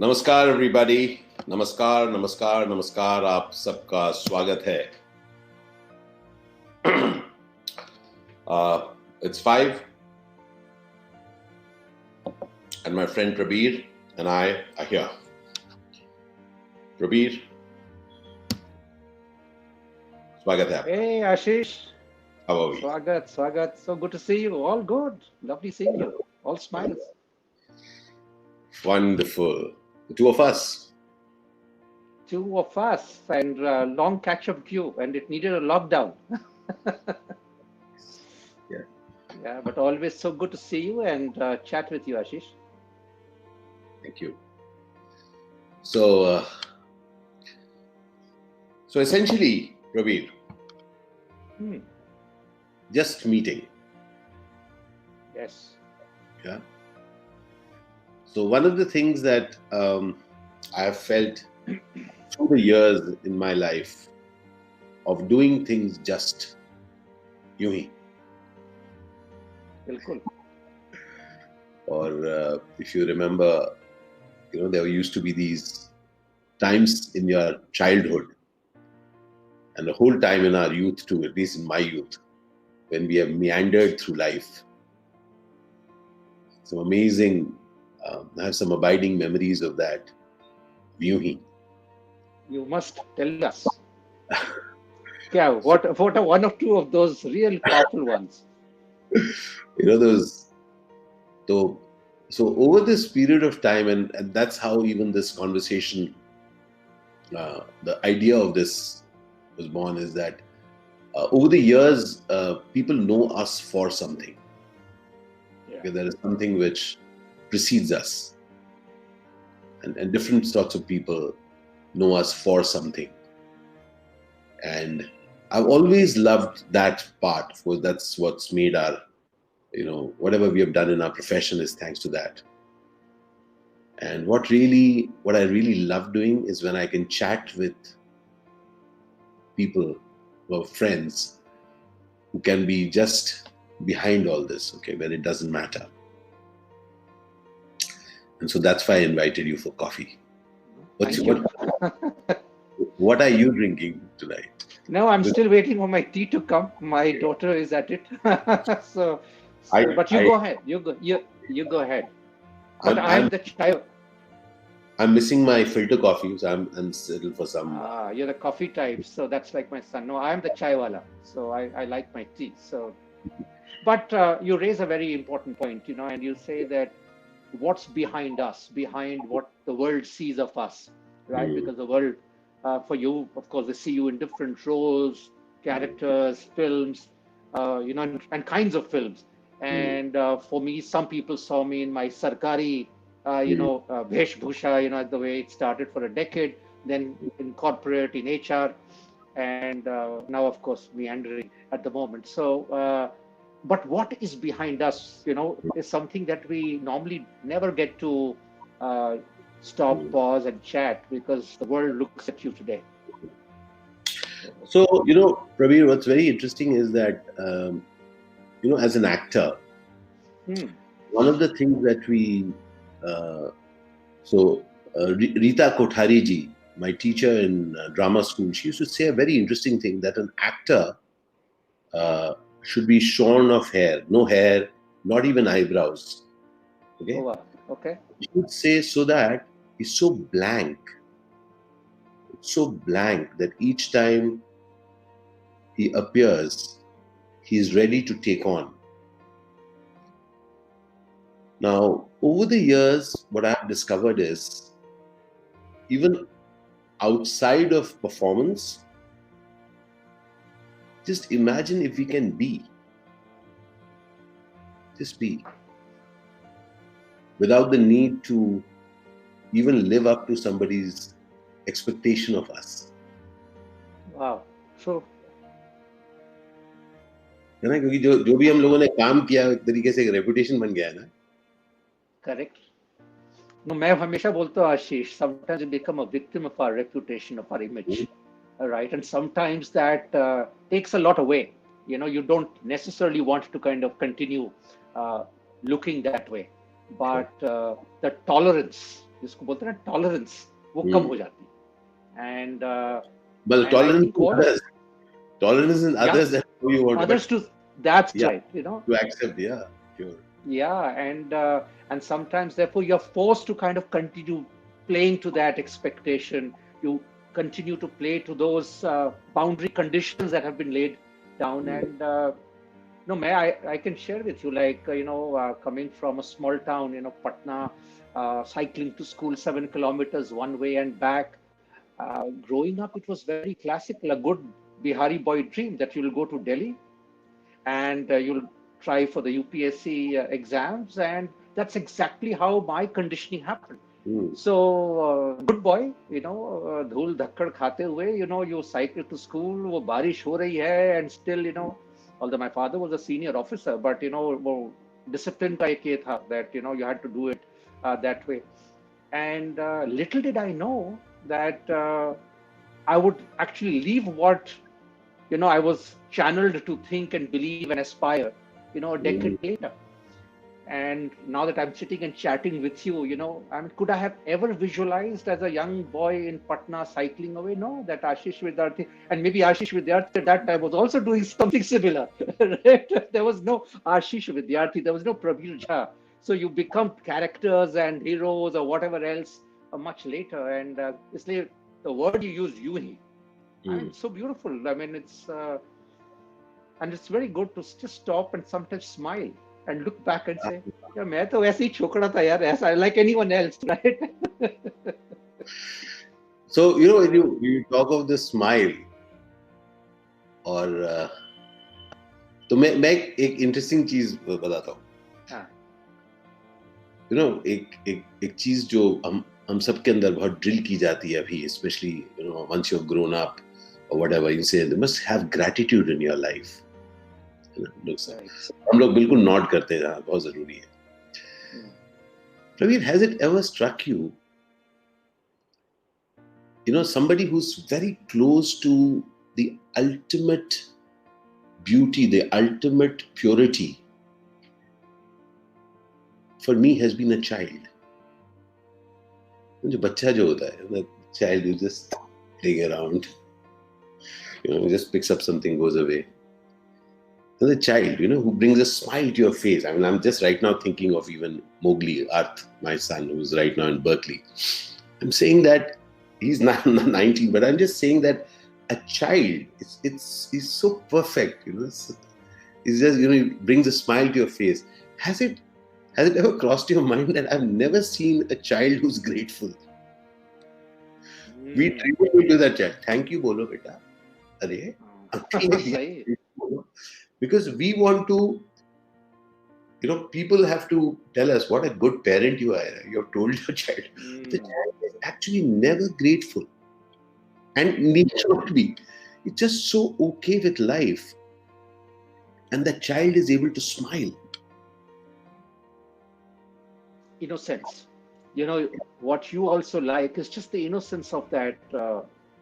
नमस्कार एवरीबॉडी। नमस्कार नमस्कार नमस्कार, आप सबका स्वागत है। It's 5 and my friend Prabir and I are here. Prabir, स्वागत है आपका। Hey Ashish, How are we? Swagat. So good to see you. All good. Lovely seeing you. All smiles. Wonderful. The two of us. Two of us and long catch-up queue, and it needed a lockdown. Yeah. Yeah, but always so good to see you and chat with you, Ashish. Thank you. So essentially, Prabir, just meeting. Yes. Yeah. So one of the things that I have felt through the years in my life of doing things just यूं ही, बिल्कुल. or if you remember, there used to be these times in your childhood and the whole time in our youth too, at least in my youth, when we have meandered through life. Some amazing, I have some abiding memories of that. यूं ही. You must tell us. Yeah, what are one or two of those real powerful ones? Those. So over this period of time, and that's how even this conversation, the idea of this was born, is that over the years, people know us for something. Yeah. Okay, there is something which precedes us, and different sorts of people know us for something. And I've always loved that part, because that's what's made our, whatever we have done in our profession is thanks to that. And what I really love doing is when I can chat with people or friends who can be just behind all this, okay, where it doesn't matter. And so that's why I invited you for coffee. What are you drinking tonight? No, I'm still waiting for my tea to come. My daughter is at it. But you go ahead. You go ahead. But I'm the chai. I'm missing my filter coffee, so I'm settled for some. You're the coffee type, so that's like my son. No, I'm the chai wala, so I like my tea. So, but you raise a very important point, and you say that what's behind us, behind what the world sees of us, right? Because the world, for you, of course, they see you in different roles, characters, films, and kinds of films. And for me, some people saw me in my sarkari, Bhesh Bhusha, the way it started for a decade, then in corporate, in HR, and now, of course, meandering at the moment. So, but what is behind us, is something that we normally never get to stop, pause, and chat, because the world looks at you today. So, Prabir, what's very interesting is that, as an actor, one of the things that we, Rita Kothari ji, my teacher in drama school, she used to say a very interesting thing, that an actor should be shorn of hair, no hair, not even eyebrows. Okay? Oh, wow. Okay. She would say, so that he's so blank that each time he appears, he's ready to take on. Now, over the years, what I've discovered is, even outside of performance, just imagine if we can be. Just be. Without the need to even live up to somebody's expectation of us. Wow. So, है ना, क्योंकि जो भी हम लोगों ने काम किया, एक तरीके से एक रेपुटेशन बन गया है ना. Correct. No, मैं हमेशा बोलता हूँ, Ashish, sometimes you become a victim of our reputation, of our image, right? And sometimes that takes a lot away. You don't necessarily want to kind of continue looking that way, but the tolerance जिसको बोलते हैं ना tolerance, वो कम Hmm. हो जाती है. Well, And I tolerance think in all of, others, tolerance in yeah, others, that's how you want to, but others to, that's yeah, right, you know. to accept, yeah, sure. Yeah, and sometimes therefore you're forced to kind of continue playing to that expectation. You continue to play to those boundary conditions that have been laid down. Hmm. And no, may I can share with you, like coming from a small town, Patna, cycling to school 7 kilometers one way and back. Growing up, it was very classical, a good Bihari boy dream that you'll go to Delhi and you'll try for the UPSC exams. And that's exactly how my conditioning happened. Hmm. So, good boy, धूल धक्कड़ खाते हुए, you cycle to school, वो बारिश हो रही है, and still, although my father was a senior officer, but, वो discipline का एक ये था that, you had to do it that way. And little did I know that I would actually leave what I was channeled to think and believe and aspire, a decade Hmm. later. And now that I'm sitting and chatting with you, I mean, could I have ever visualized as a young boy in Patna cycling away? No, that Ashish Vidyarthi, and maybe Ashish Vidyarthi at that time was also doing something similar. Right? There was no Ashish Vidyarthi, there was no Prabir Jha. So you become characters and heroes or whatever else much later. And it's like the word you use, Yuhi. I mean, Hmm. it's so beautiful. I mean, and it's very good to just stop and sometimes smile and look back and say, yeah, मैं तो वैसे ही छोकरा था यार, ऐसा like anyone else, right? So, when So, you talk of the smile, और तो मैं एक इंटरेस्टिंग चीज बताता हूँ. हाँ, एक चीज जो हम सबके अंदर बहुत ड्रिल की जाती है अभी, specially once you grown up और whatever you say, they must have gratitude in your life. right. हम लोग बिल्कुल नॉट करते हैं, हाँ, बहुत जरूरी है. Mm. Praveen, has it ever struck you, somebody who's very close to the ultimate beauty, the ultimate purity, for me has been a child. जो बच्चा जो होता है, the child who just playing around, just picks up something, goes away. The child, who brings a smile to your face. I mean, I'm just right now thinking of even Mowgli, Arth, my son, who's right now in Berkeley. I'm saying that he's not 19, but I'm just saying that a child, he's so perfect, it's just, he brings a smile to your face. Has it ever crossed your mind that I've never seen a child who's grateful? We Mm. treat to that child. Thank you, bolo beta. Arey, सही. because we want to, people have to tell us what a good parent you are. You have told your child. The Mm. child is actually never grateful and need not be. It's just so okay with life. And the child is able to smile. Innocence. What you also like is just the innocence of that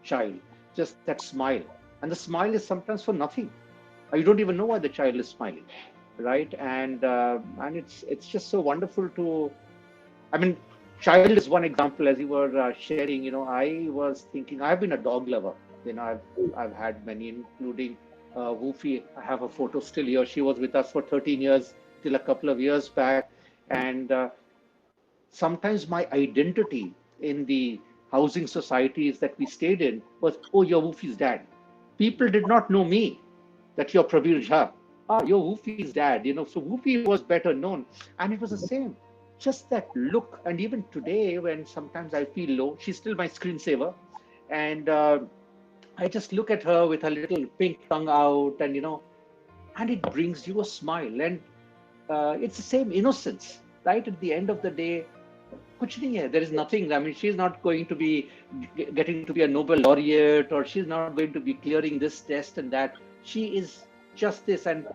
child, just that smile. And the smile is sometimes for nothing. You don't even know why the child is smiling, right? And it's just so wonderful to. I mean, child is one example. As you were sharing, I was thinking I've been a dog lover. I've had many, including Woofy. I have a photo still here. She was with us for 13 years till a couple of years back, and sometimes my identity in the housing societies that we stayed in was, oh, you're Woofy's dad. People did not know me that you're Prabir Jha. Ah, you're Woofy's dad. So Woofy was better known. And it was the same. Just that look. And even today, when sometimes I feel low, she's still my screensaver. And I just look at her with her little pink tongue out, and it brings you a smile. And it's the same innocence, right? At the end of the day, कुछ नहीं है. There is nothing. I mean, she's not going to be getting to be a Nobel laureate, or she's not going to be clearing this test and that. She is just this. And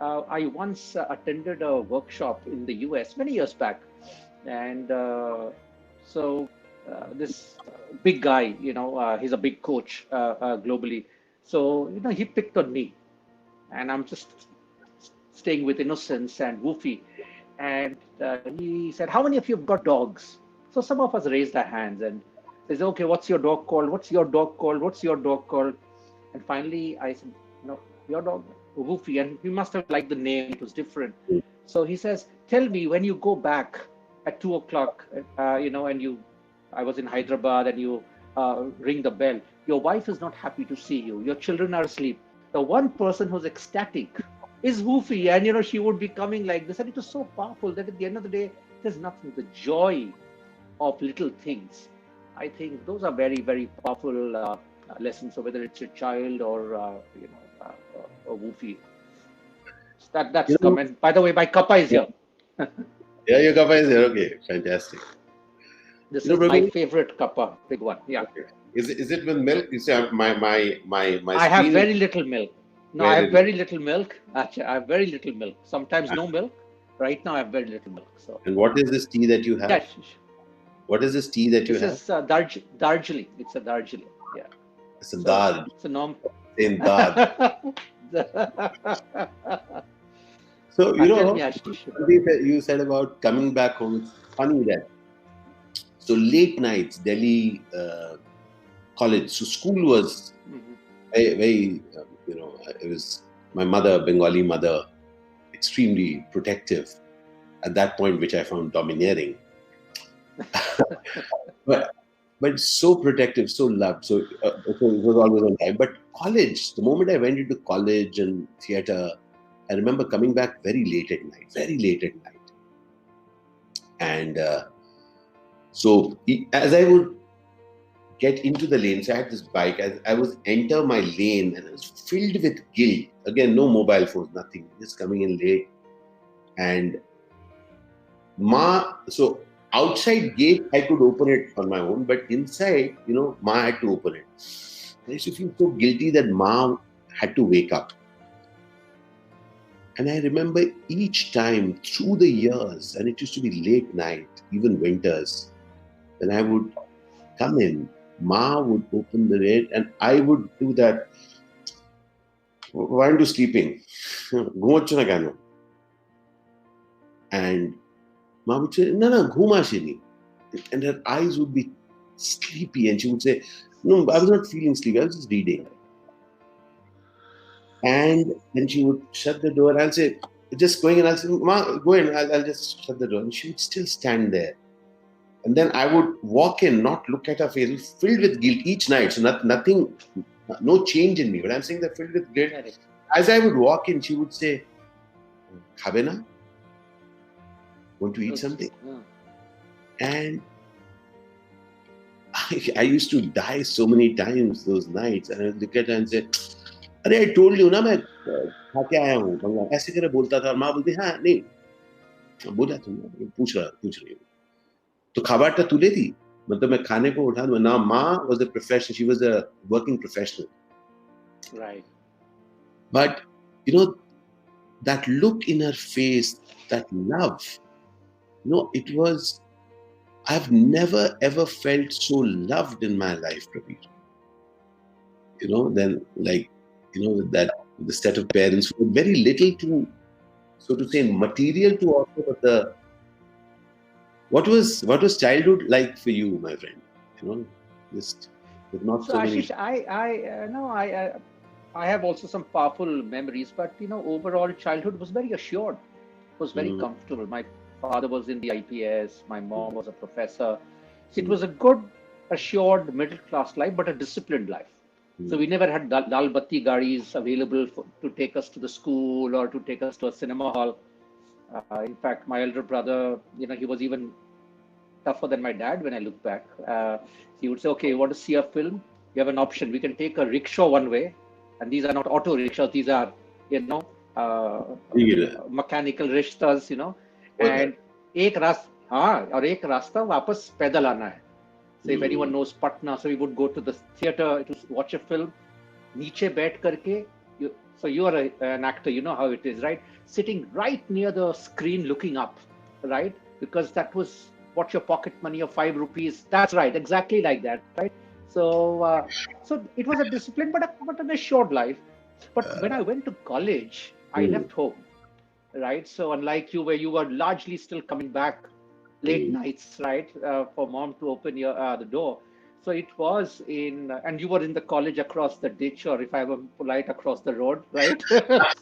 I once attended a workshop in the US many years back, and so this big guy, he's a big coach globally. So he picked on me, and I'm just staying with innocence and Woofy. And he said, how many of you have got dogs? So some of us raised our hands and says, okay, what's your dog called? What's your dog called? What's your dog called? And finally I said, no, your dog, Woofy. And he must have liked the name. It was different. So he says, tell me when you go back at 2 o'clock, and I was in Hyderabad and you ring the bell. Your wife is not happy to see you. Your children are asleep. The one person who's ecstatic is Woofy. And, she would be coming like this. And it was so powerful that at the end of the day, there's nothing. The joy of little things. I think those are very, very powerful lessons. So whether it's a child or, a Woofy. That's comment. By the way, my kappa is here. Yeah, your kappa is here. Okay, fantastic. This is my favorite kappa, big one. Yeah. Okay. Is it with milk? You say my I have very little milk. No, I have very little milk. Actually, I have very little milk. Sometimes no milk. Right now, I have very little milk. So. And what is this tea that you have? Yes. What is this tea that you have? This is Darjeeling. It's a Darjeeling. Yeah. It's a dal. It's a norm. Same dal. So you said about coming back home. It's funny that. So late nights, Delhi college. So school was very, it was my mother, Bengali mother, extremely protective at that point, which I found domineering. but so protective, so loved. So it was always on time. But college, the moment I went into college and theatre, I remember coming back very late at night. And so as I would get into the lane, so I had this bike, as I was enter my lane and I was filled with guilt. Again, no mobile phones, nothing, just coming in late. And so outside gate, I could open it on my own, but inside, Ma had to open it. I used to feel so guilty that Ma had to wake up. And I remember each time through the years, and it used to be late night, even winters, when I would come in, Ma would open the gate and I would do that. Why aren't you sleeping? And Ma would say, no, ghuma shini. And her eyes would be sleepy and she would say, no, I was not feeling sleepy, I was just reading. And then she would shut the door and I'll say, just going, and I'll say, Ma, go in, I'll just shut the door. And she would still stand there. And then I would walk in, not look at her face, filled with guilt each night. So nothing, no change in me. But I'm saying that filled with guilt. As I would walk in, she would say, Khabe na? Want to eat something? And I used to die so many times those nights. And I would look at her and say, अरे I told you ना मैं खा के आया हूँ बंगाल ऐसे करे बोलता था और माँ बोलती हाँ नहीं बोला तुम पूछ रही हूँ तो खाबार तुले थी मतलब मैं खाने को उठा दूँ ना माँ was a professional, she was a working professional, right? But that look in her face, that love, it was, I've never ever felt so loved in my life, Prabir. Then that the set of parents who had very little to, so to say, material to offer, but what was childhood like for you, my friend? Just with not so many. Ashish, I have also some powerful memories, but overall childhood was very assured, was very comfortable. My father was in the IPS, my mom was a professor. So it was a good, assured middle class life, but a disciplined life. So we never had dal batti garis available to take us to the school or to take us to a cinema hall. In fact, my elder brother, he was even tougher than my dad when I look back. He would say, okay, you want to see a film? You have an option. We can take a rickshaw one way. And these are not auto rickshaws. These are, mechanical rickshaws, And एक रास्ता वापस पैदल आना है. So if anyone knows Patna, so we would go to the theater to watch a film. Niche बैठ करके, so you are an actor, you know how it is, right? Sitting right near the screen looking up, right? Because that was what your pocket money of 5 rupees. That's right, exactly like that, right? So so it was a discipline, but an assured life. But when I went to college, I left home, right? So unlike you, where you were largely still coming back late nights, right, for mom to open the door. So it was and you were in the college across the ditch, or if I were polite, across the road, right?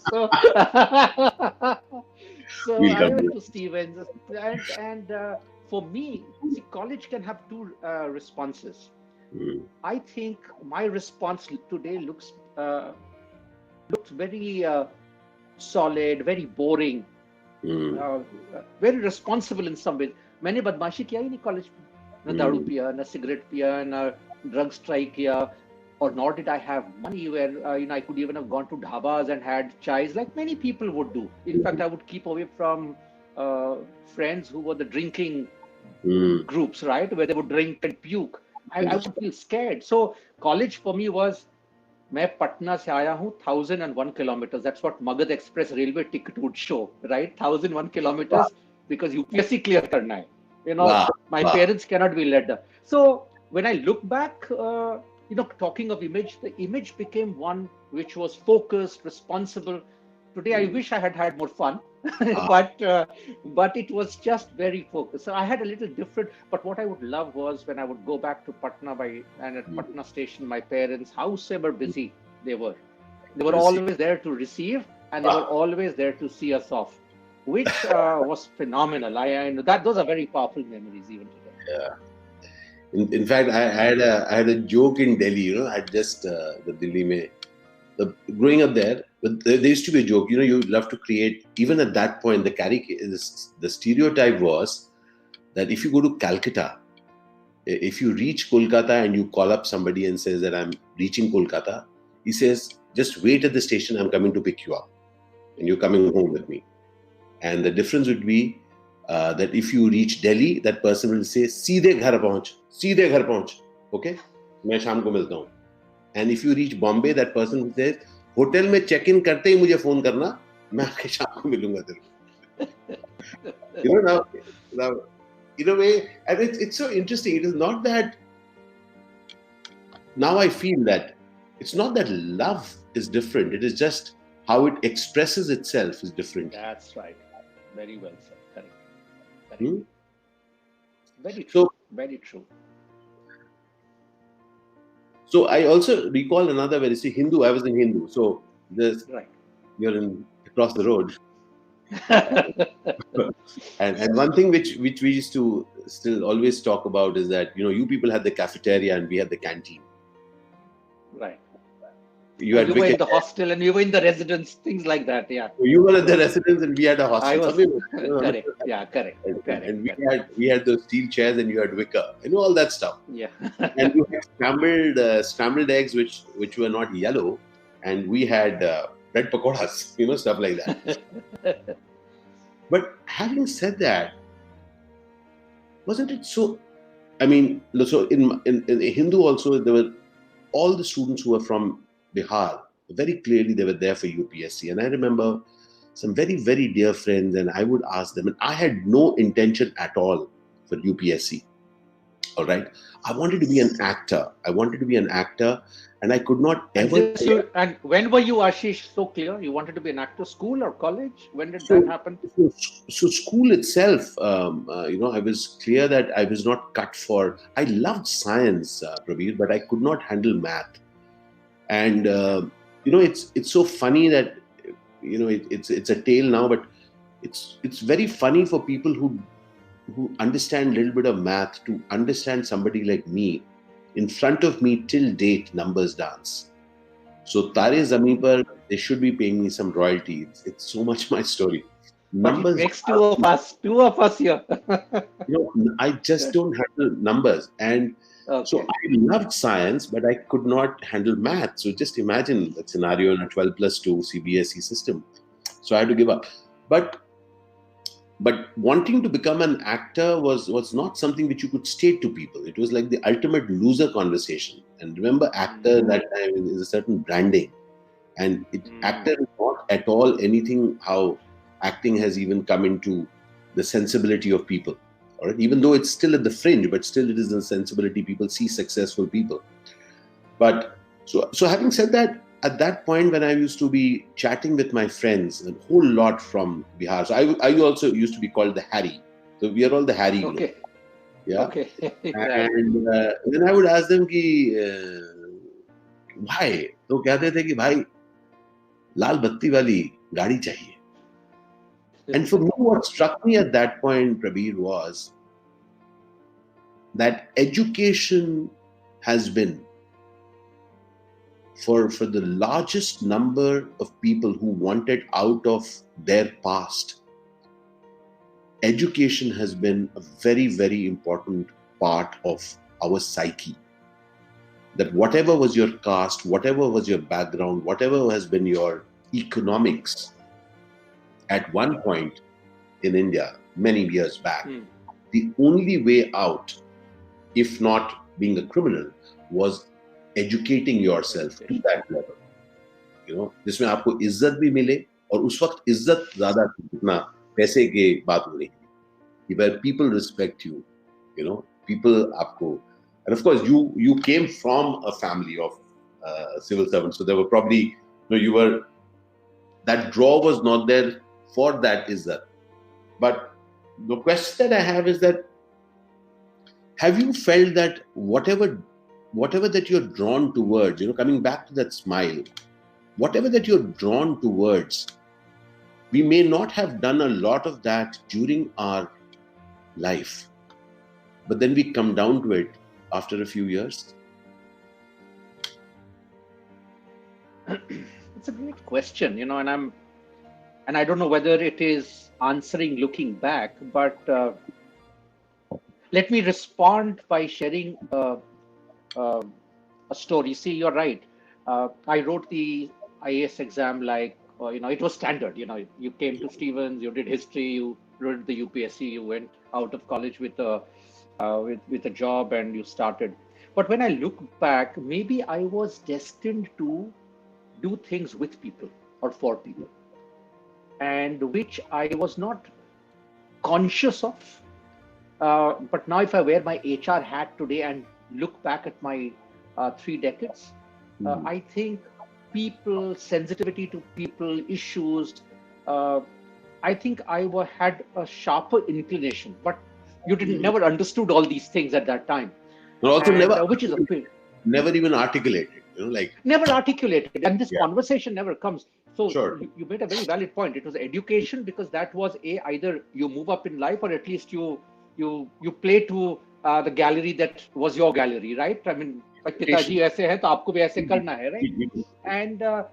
So, so We'll I come went here. to Stevens, and for me, see, college can have two responses. Mm, I think my response today looks very solid, very boring, mm, uh, very responsible in some ways. मैंने बदमाशी किया ही नहीं college में, न दारू mm. पिया, न cigarette पिया, न ड्रग्स ट्राई किया, or nor did I have money where I could even have gone to dhabas and had chais like many people would do. In fact, I would keep away from uh, friends who were the drinking Mm. groups, right, where they would drink and puke. I would Understood. feel scared. So college for me was मैं पटना से आया हूँ 1001 kilometers. That's what Magad Express railway ticket would show, right? 1001 kilometers because UPSC clear करना है. Wow. My Wow. parents cannot be led. So when I look back, talking of image, the image became one which was focused, responsible. Today, I Mm. wish I had had more fun, Ah, but it was just very focused. So I had a little different. But what I would love was when I would go back to Patna and at mm. Patna station, my parents, however busy they were Receive. always there to receive, and they were Ah, always there to see us off, which was phenomenal. I know that those are very powerful memories even today. yeah. In fact, I had a joke in Delhi. I had just the Delhi mein, growing up there. But there used to be a joke. You love to create. Even at that point, the stereotype was that if you go to Calcutta, if you reach Kolkata and you call up somebody and says that I'm reaching Kolkata, he says just wait at the station. I'm coming to pick you up, and you're coming home with me. And the difference would be that if you reach Delhi, that person will say, सीधे घर पहुंच, okay? मैं शाम को मिलता हूँ. And if you reach Bombay, that person will say, hotel में check in करते ही मुझे फोन करना, मैं आके शाम को मिलूंगा तेरे को. Now, in a way, and it's so interesting. It is not that, now I feel that it's not that love is different. It is just how it expresses itself is different. That's right. Very well said. Correct. Correct. Hmm? Very true. So, Very true. So I also recall another where you see Hindu. I was in Hindu, so Right. you're across the road. And one thing which we used to still always talk about is that you people had the cafeteria and we had the canteen. Right. You had You were in wicket. the hostel and you were in the residence, things like that. Yeah. You were at the residence and we had a I hostel. was Something, correct. Yeah, correct. Correct. and Correct. we had those steel chairs and you had wicker. All that stuff. Yeah. And you had scrambled eggs which were not yellow, and we had bread pakoras. Stuff like that. But having said that, wasn't it so? I mean, so in Hindu also, there were all the students who were from Bihar. Very clearly, they were there for UPSC. And I remember some very, very dear friends, and I would ask them, and I had no intention at all for UPSC. All right. I wanted to be an actor. And I could not ever. And when were you, Ashish, so clear? You wanted to be an actor, school or college? When did So, that happen? so school itself, I was clear that I was not cut for. I loved science, Praveer, but I could not handle math. And it's so funny that it's a tale now, but it's very funny for people who understand a little bit of math to understand somebody like me. In front of me till date, numbers dance. So Tare Zameen Par, they should be paying me some royalties. It's so much my story. But it Numbers. makes two of us here. I just don't handle numbers. And so Okay. I loved science, but I could not handle math. So just imagine that scenario in a 12+2 CBSE system. So I had to give up. But wanting to become an actor was not something which you could state to people. It was like the ultimate loser conversation. And remember, actor at that time is a certain branding. And actor is not at all anything how acting has even come into the sensibility of people. All right? Even though it's still at the fringe, but still it is a sensibility. People see successful people. But so having said that, at that point when I used to be chatting with my friends, a whole lot from Bihar. So I also used to be called the Harry. So we are all the Harry group. Okay. Yeah. Okay. Right. And then I would ask them कि why? तो कहते थे कि भाई लाल बत्ती वाली गाड़ी चाहिए. And for me, what struck me at that point, Prabir, was that education has been for the largest number of people who wanted out of their past. Education has been a very, very important part of our psyche. That whatever was your caste, whatever was your background, whatever has been your economics, at one point in India, many years back, the only way out, if not being a criminal, was educating yourself to that level. You know, जिसमें आपको इज्जत भी मिले, और उस वक्त इज्जत ज्यादा थी जितना पैसे के बात हो रही थी. Where people respect you, you know, people आपको, and of course you came from a family of civil servants, so there were probably, you know, you were, that draw was not there for that izzat. But the question that I have is that, have you felt that whatever that you're drawn towards, you know, coming back to that smile, whatever that you're drawn towards, we may not have done a lot of that during our life, but then we come down to it after a few years? It's a great question, you know, and I don't know whether it is answering looking back, but let me respond by sharing a story. See, you're right. I wrote the IAS exam like, you know, it was standard. You know, you came to Stevens, you did history, you wrote the UPSC, you went out of college with a job, and you started. But when I look back, maybe I was destined to do things with people or for people, and which I was not conscious of. But now, if I wear my HR hat today and look back at my 3 decades, I think people, sensitivity to people, issues, uh, I think had a sharper inclination, but you didn't never understood all these things at that time, But also and which is a never even articulated, you know, like never articulated, and this conversation never comes. So sure. you made a very valid point. It was education, because that was either you move up in life, or at least you play to the gallery that was your gallery, right? I mean, like पिताजी ऐसे हैं तो आपको भी ऐसे करना है, right? And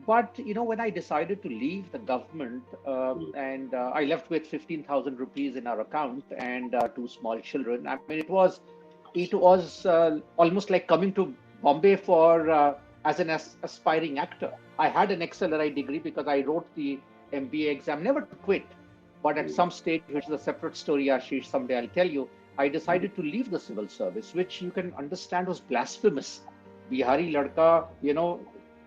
but you know, when I decided to leave the government, and I left with 15,000 rupees in our account and 2 small children. I mean, it was almost like coming to Bombay for as an aspiring actor. I had an XLRI degree because I wrote the MBA exam, never to quit. But at some stage, which is a separate story, Ashish, someday I'll tell you, I decided to leave the civil service, which you can understand was blasphemous. Bihari ladka, you know,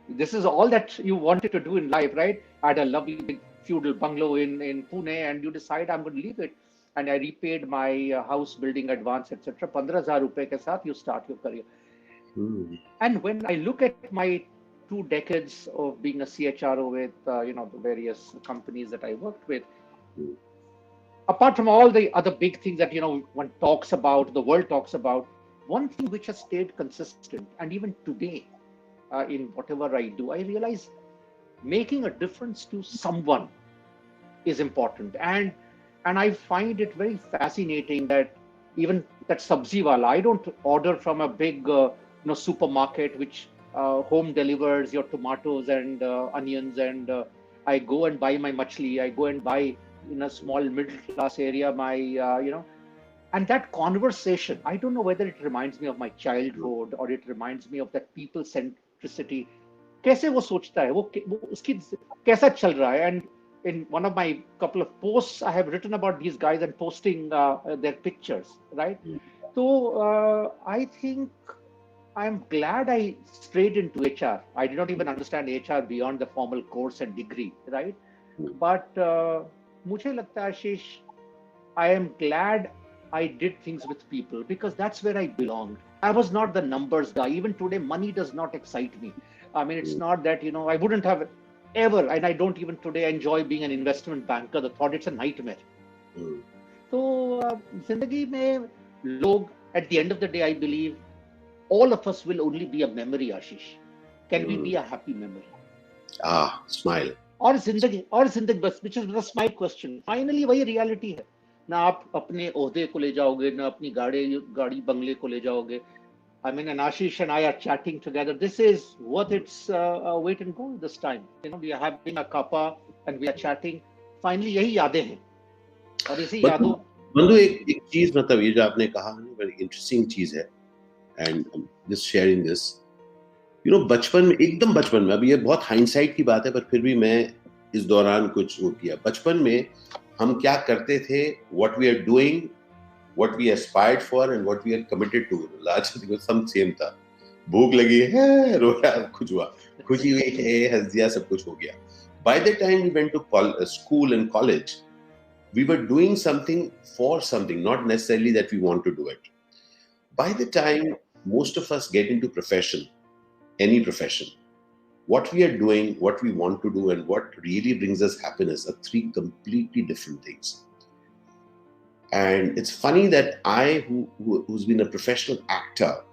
this is all that you wanted to do in life, right? I had a lovely big feudal bungalow in Pune, and you decide I'm going to leave it. And I repaid my house building advance, etc. 15,000 rupees ke saath you start your career. And when I look at my 2 decades of being a CHRO with you know, the various companies that I worked with, apart from all the other big things that, you know, one talks about, the world talks about, one thing which has stayed consistent, and even today, in whatever I do, I realize making a difference to someone is important. And I find it very fascinating that even that sabzi wala, I don't order from a big you know, supermarket which home delivers your tomatoes and onions, and I go and buy my machli, I go and buy in a small middle class area my you know, and that conversation, I don't know whether it reminds me of my childhood or it reminds me of that people centricity. कैसे वो सोचता है, वो उसकी कैसा चल रहा है. And in one of my couple of posts, I have written about these guys and posting their pictures, right? So I think I'm glad I strayed into HR. I did not even understand HR beyond the formal course and degree, right? But मुझे लगता है, Ashish, I am glad I did things with people, because that's where I belonged. I was not the numbers guy. Even today, money does not excite me. I mean, it's not that, you know, I wouldn't have ever, and I don't even today enjoy being an investment banker. The thought, it's a nightmare. तो जिंदगी में लोग, at the end of the day, I believe all of us will only be a memory, Ashish. Can we be a happy memory? Smile. और जिंदगी बस, which is the smile question. Finally वही reality है. ना आप अपने ओहदे को ले जाओगे, ना अपनी गाड़ी बंगले को ले जाओगे. I mean, and Ashish and I are chatting together. This is worth its weight in gold this time. You know, we are having a cuppa and we are chatting. Finally, यही यादें हैं. और इसी यादों. बंधु, एक चीज, मतलब ये जो आपने कहा ना, बड़ी इंटरेस्टिंग चीज है. And I'm just sharing this. You know, बचपन में, एकदम बचपन में, अभी ये बहुत हाइंडसाइट की बात है, पर फिर भी मैं इस दौरान कुछ वो किया. बचपन में हम क्या करते थे, what we are doing, what we aspired for and what we are committed to, largely some same था. भूख लगी है, रोया, कुछ हुआ, खुशी हुई है, हंस दिया, सब कुछ हो गया. By the time we went to school and college, we were doing something for something, not necessarily that we want to do it. By the time most of us get into profession, any profession, what we are doing, what we want to do, and what really brings us happiness are three completely different things. And it's funny that I, who's been a professional actor,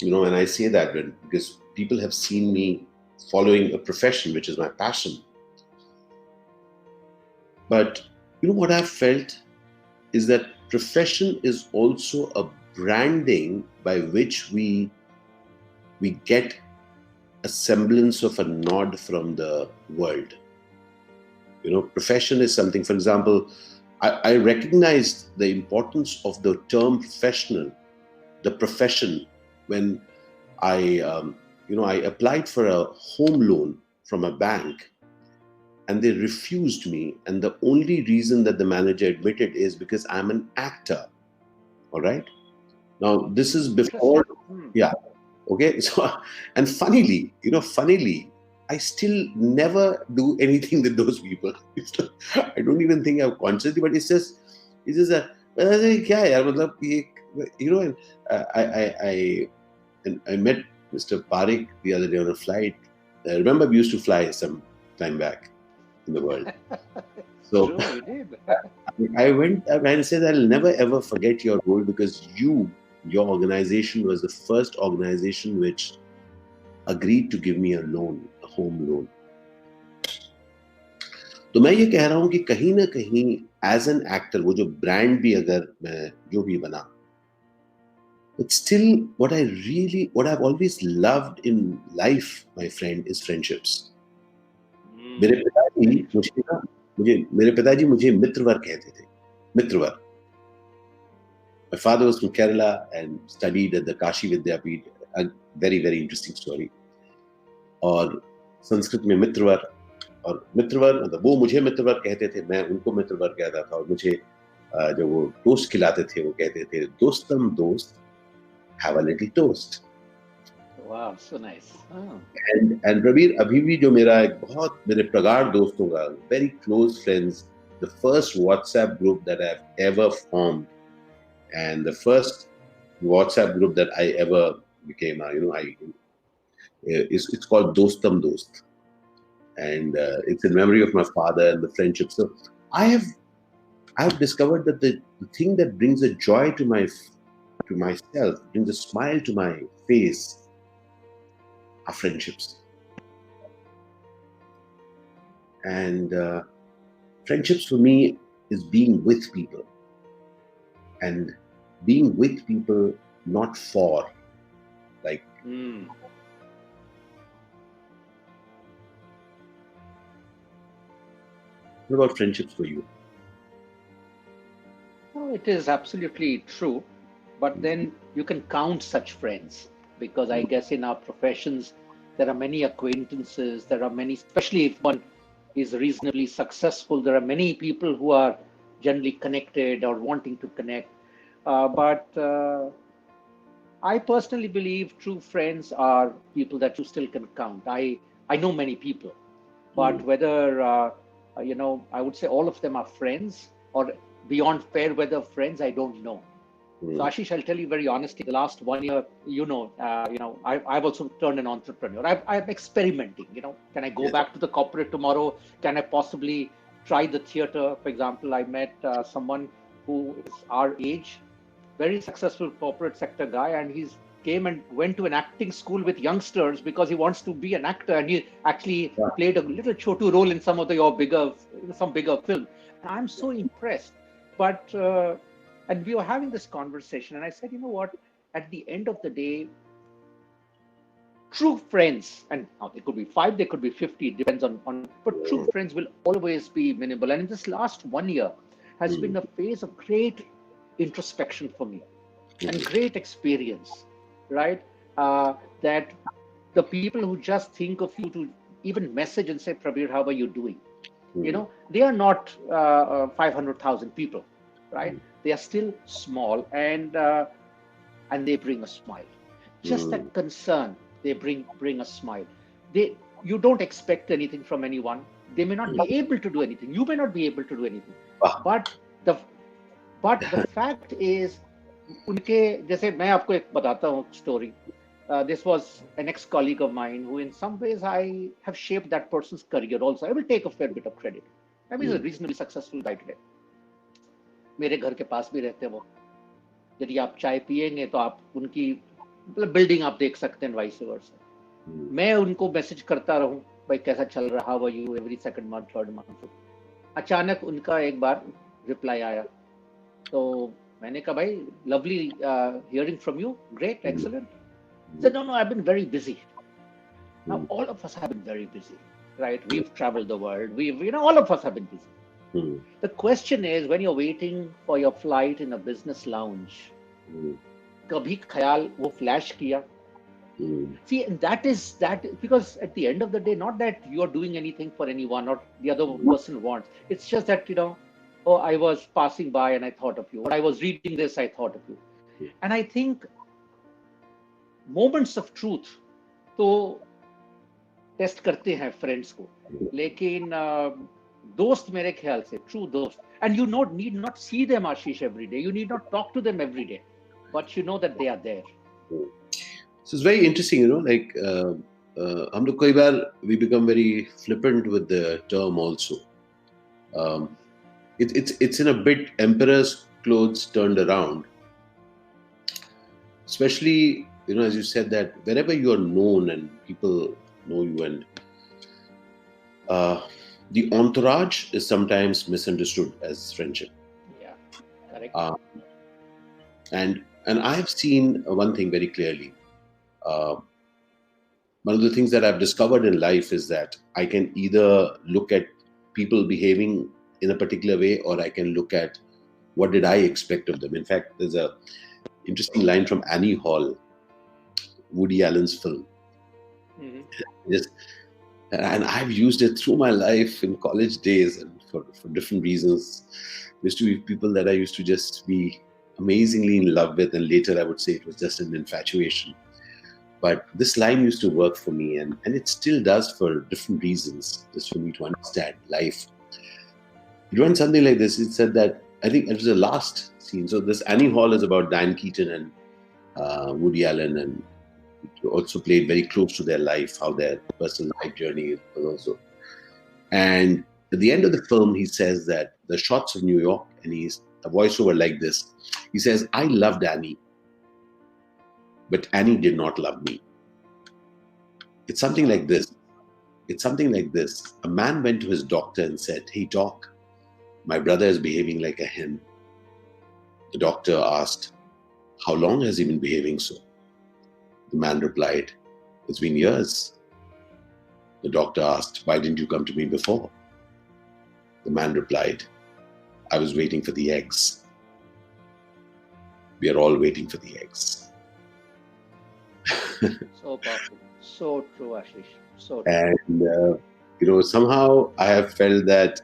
you know, and I say that because people have seen me following a profession, which is my passion. But you know what I've felt is that profession is also a branding by which we get a semblance of a nod from the world. You know, profession is something, for example, I recognized the importance of the term professional, the profession, when I applied for a home loan from a bank and they refused me. And the only reason that the manager admitted is because I'm an actor. All right. Now, this is before, yeah. Okay. So, and funnily, I still never do anything with those people. I don't even think I've consciously, but it's just a, you know, and I met Mr. Parik the other day on a flight. I remember we used to fly some time back in the world. So True, you did. I went and said, I'll never ever forget your role, because your organization was the first organization which agreed to give me a loan, a home loan. तो मैं ये कह रहा हूँ कि कहीं ना कहीं एज एन एक्टर, वो जो ब्रांड भी अगर मैं जो भी बना, it's still what I've always loved in life, my friend, is friendships. मेरे पिताजी मुझे मित्रवर कहते थे, मित्रवर. My father was from Kerala and studied at the Kashi Vidyarthi, a very, very interesting story. और संस्कृत में मित्रवर, और मित्रवर मतलब वो मुझे मित्रवर कहते थे, मैं उनको मित्रवर कहता था. और मुझे जब वो टोस्ट खिलाते थे, वो कहते थे, दोस्तम दोस्त, have a little toast. Wow, so nice. Oh. And Pravir, अभी भी जो मेरा एक बहुत मेरे प्रगाढ़ दोस्तों का, very close friends, the first WhatsApp group that I've ever formed, and the first WhatsApp group that I ever became, it's called Dostam Dost, and it's in memory of my father and the friendship. So I have discovered that the thing that brings a joy to myself, brings a smile to my face, are friendships. And friendships for me is being with people, and being with people not for, like. What about friendships for you? No, it is absolutely true. But then you can count such friends, because I guess in our professions, there are many acquaintances, there are many, especially if one is reasonably successful, there are many people who are generally connected or wanting to connect. But I personally believe true friends are people that you still can count. I know many people, but whether, I would say all of them are friends or beyond fair weather friends, I don't know. So Ashish, I'll tell you very honestly, the last 1 year, I've also turned an entrepreneur. I'm experimenting, can I go back to the corporate tomorrow? Can I possibly try the theater? For example, I met someone who is our age, very successful corporate sector guy, and he's came and went to an acting school with youngsters because he wants to be an actor, and he actually Yeah. played a little chotu role in some of your bigger film. And I'm so impressed. But and we were having this conversation, and I said, you know what? At the end of the day, true friends, and now they could be five, they could be 50, it depends on, but true friends will always be minimal. And in this last 1 year has been a phase of great introspection for me and great experience, right? That the people who just think of you to even message and say, Prabir, how are you doing? They are not 500,000 people, right? They are still small, and they bring a smile. Just that concern, they bring a smile. You don't expect anything from anyone. They may not be able to do anything. You may not be able to do anything. Wow. But the fact is, उनके जैसे मैं आपको एक बताता हूँ story. This was an ex-colleague of mine who, in some ways, I have shaped that person's career also. I will take a fair bit of credit. I mean, he's a reasonably successful guy today. मेरे घर के पास भी रहते हैं वो. यदि आप चाय पिएंगे तो आप उनकी बिल्डिंग आप देख सकते हैं, वाइस वर्सा. मैं उनको मैसेज करता रहूं, भाई कैसा चल रहा, how are you, every second month, third month. अचानक उनका एक बार रिप्लाई आया, तो मैंने कहा, भाई lovely hearing from you, great, excellent. Said, no, I've been very busy. Now all of us have been very busy, right? We've traveled the world. All of us have been busy. The question is, when you're waiting for your flight in a business lounge, kabhi khayal wo flash kiya? See, and that because at the end of the day, not that you're doing anything for anyone or the other person wants. It's just that, oh, I was passing by and I thought of you. Or I was reading this, I thought of you. And I think moments of truth तो test करते हैं friends को, लेकिन दोस्त मेरे ख्याल से true दोस्त, and you need not see them, Ashish, every day. You need not talk to them every day, but you know that they are there. So it's very interesting, like हम लोग कई बार we become very flippant with the term also. It's in a bit emperor's clothes turned around, especially as you said, that wherever you are known and people know you, and the entourage is sometimes misunderstood as friendship. Yeah, correct. And I have seen one thing very clearly. One of the things that I've discovered in life is that I can either look at people behaving in a particular way, or I can look at what did I expect of them. In fact, there's a interesting line from Annie Hall, Woody Allen's film. And I've used it through my life in college days, and for different reasons. There used to be people that I used to just be amazingly in love with, and later I would say it was just an infatuation. But this line used to work for me, and it still does for different reasons, just for me to understand life. It went something like this. It said that, I think it was the last scene. So this Annie Hall is about Diane Keaton and Woody Allen, and also played very close to their life, how their personal life journey was also. And at the end of the film, he says that the shots of New York, and he's a voiceover like this. He says, I loved Annie, but Annie did not love me. It's something like this. It's something like this. A man went to his doctor and said, hey, doc, my brother is behaving like a hen. The doctor asked, how long has he been behaving so? The man replied, it's been years. The doctor asked, why didn't you come to me before? The man replied, I was waiting for the eggs. We are all waiting for the eggs. So powerful. So true, Ashish. So true. And, somehow I have felt that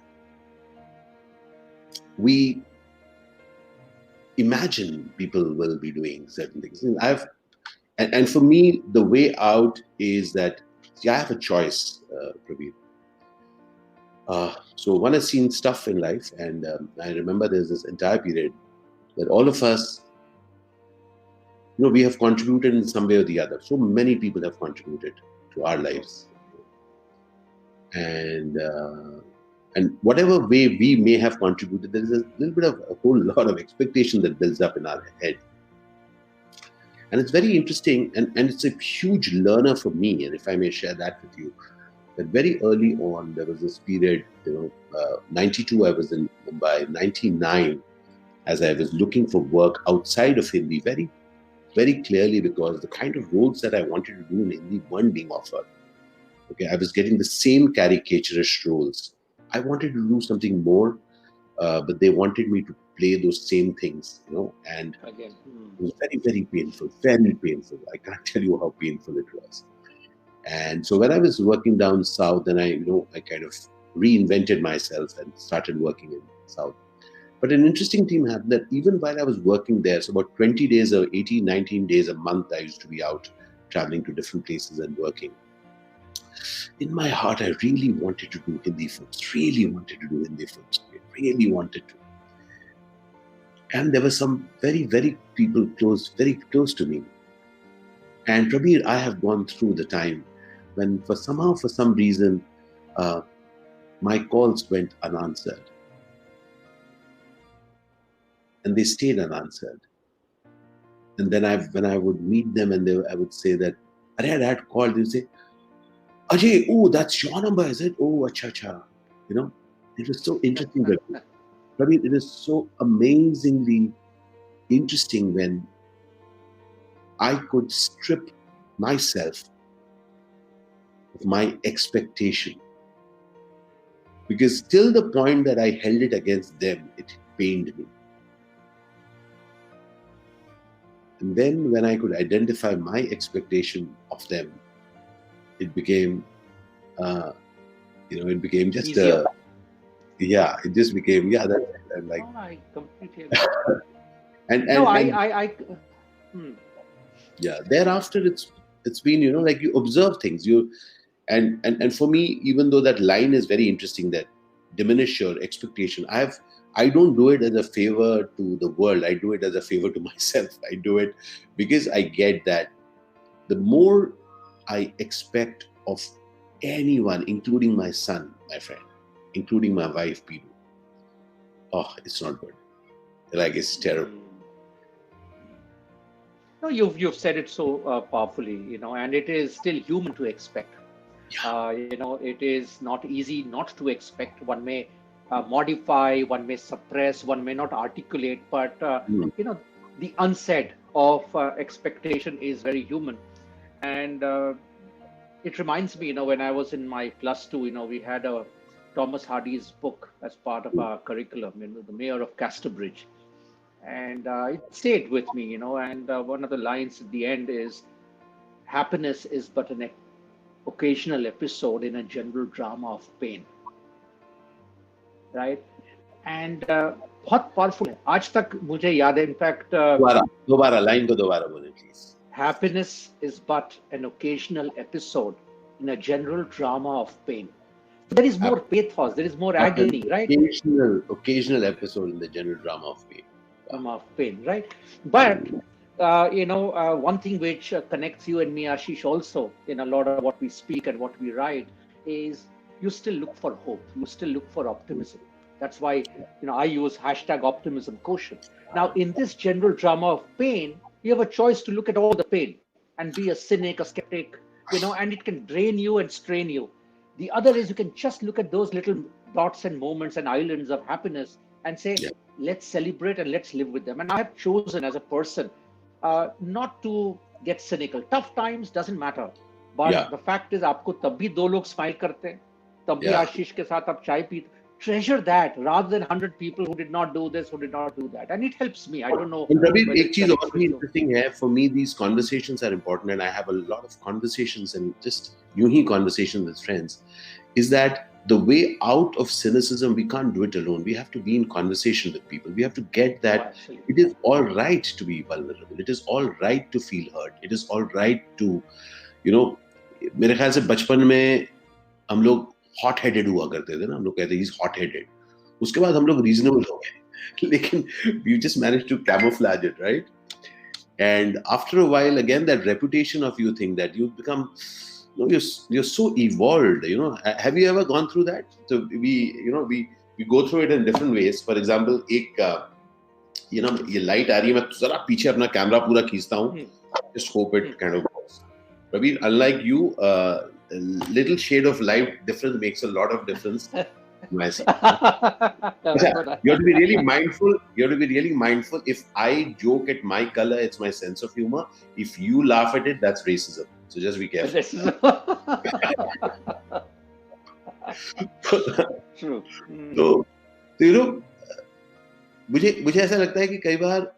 we imagine people will be doing certain things. And for me, the way out is that, I have a choice, Prabir. So one has seen stuff in life, and I remember there's this entire period that all of us, we have contributed in some way or the other. So many people have contributed to our lives. And And whatever way we may have contributed, there is a little bit of a whole lot of expectation that builds up in our head. And it's very interesting, and it's a huge learner for me. And if I may share that with you, that very early on, there was this period, 92, I was in Mumbai, 99, as I was looking for work outside of Hindi, very, very clearly, because the kind of roles that I wanted to do in Hindi weren't being offered. Okay, I was getting the same caricaturish roles. I wanted to do something more, but they wanted me to play those same things, and Again. it was very, very painful, very painful. I can't tell you how painful it was. And so when I was working down south, then I kind of reinvented myself and started working in south. But an interesting thing happened that even while I was working there, so about 20 days or 18, 19 days a month, I used to be out traveling to different places and working. In my heart, I really wanted to do Hindi films, really wanted to. And there were some very, very people very close to me. And Prabir, I have gone through the time when for some reason, my calls went unanswered. And they stayed unanswered. And then when I would meet them and I would say that, I had called, they would say, Ajay, oh, that's your number, is it? Oh, acha. It was so interesting. Prabir, it is so amazingly interesting when I could strip myself of my expectation. Because till the point that I held it against them, it pained me. And then when I could identify my expectation of them, it became, it became just Easier. it just became, that's it. I'm like, I completely agree. and thereafter it's been, like you observe things, and for me, even though that line is very interesting, that diminish your expectation, I don't do it as a favor to the world. I do it as a favor to myself. I do it because I get that the more I expect of anyone, including my son, my friend, including my wife, people, it's not good. Like, it's terrible. No, you've said it so powerfully, and it is still human to expect. It is not easy not to expect. One may modify, one may suppress, one may not articulate, but the unsaid of expectation is very human. And it reminds me, when I was in my +2, we had a Thomas Hardy's book as part of our curriculum, The Mayor of Casterbridge. And it stayed with me, and one of the lines at the end is, happiness is but an occasional episode in a general drama of pain. Right? And बहुत powerful है. आज तक मुझे याद है, in fact, दोबारा line को दोबारा बोले please. Happiness is but an occasional episode in a general drama of pain. There is more pathos, there is more agony, right? Occasional episode in the general drama of pain. Right? But one thing which connects you and me, Ashish, also in a lot of what we speak and what we write is you still look for hope, you still look for optimism. That's why I use #optimism quotient. Now, in this general drama of pain, you have a choice to look at all the pain and be a cynic, a skeptic, and it can drain you and strain you. The other is you can just look at those little dots and moments and islands of happiness and say, let's celebrate and let's live with them. And I have chosen as a person not to get cynical. Tough times doesn't matter. But the fact is, आपको तब भी 2 लोग smile करते हैं, तब भी आशीष के साथ आप चाय पीते. Treasure that rather than 100 people who did not do this, who did not do that. And it helps me. I don't know. And Ravi, एक चीज और भी interesting है. For me, these conversations are important, and I have a lot of conversations and just यूं conversations with friends. Is that the way out of cynicism? We can't do it alone. We have to be in conversation with people. We have to get that it is all right to be vulnerable. It is all right to feel hurt. It is all right to, मेरे ख्याल से बचपन में हम लोग hot headed हुआ करते थे ना, हम लोग कहते हैं हॉट हेडेड. उसके बाद हम लोग रीजनेबल हो गए, लेकिन you just managed to camouflage it, right? And after a while, again, that reputation of you think that you become No, you're so evolved. Have you ever gone through that? So we go through it in different ways. For example, ये light आ रही है, मैं जरा पीछे अपना camera पूरा खींचता हूँ. Just hope it kind of goes. Ravi, unlike you, a little shade of light difference makes a lot of difference. You have to be really mindful. You have to be really mindful. If I joke at my color, it's my sense of humor. If you laugh at it, that's racism. So just be careful. True. So मुझे ऐसा लगता है कि कई बार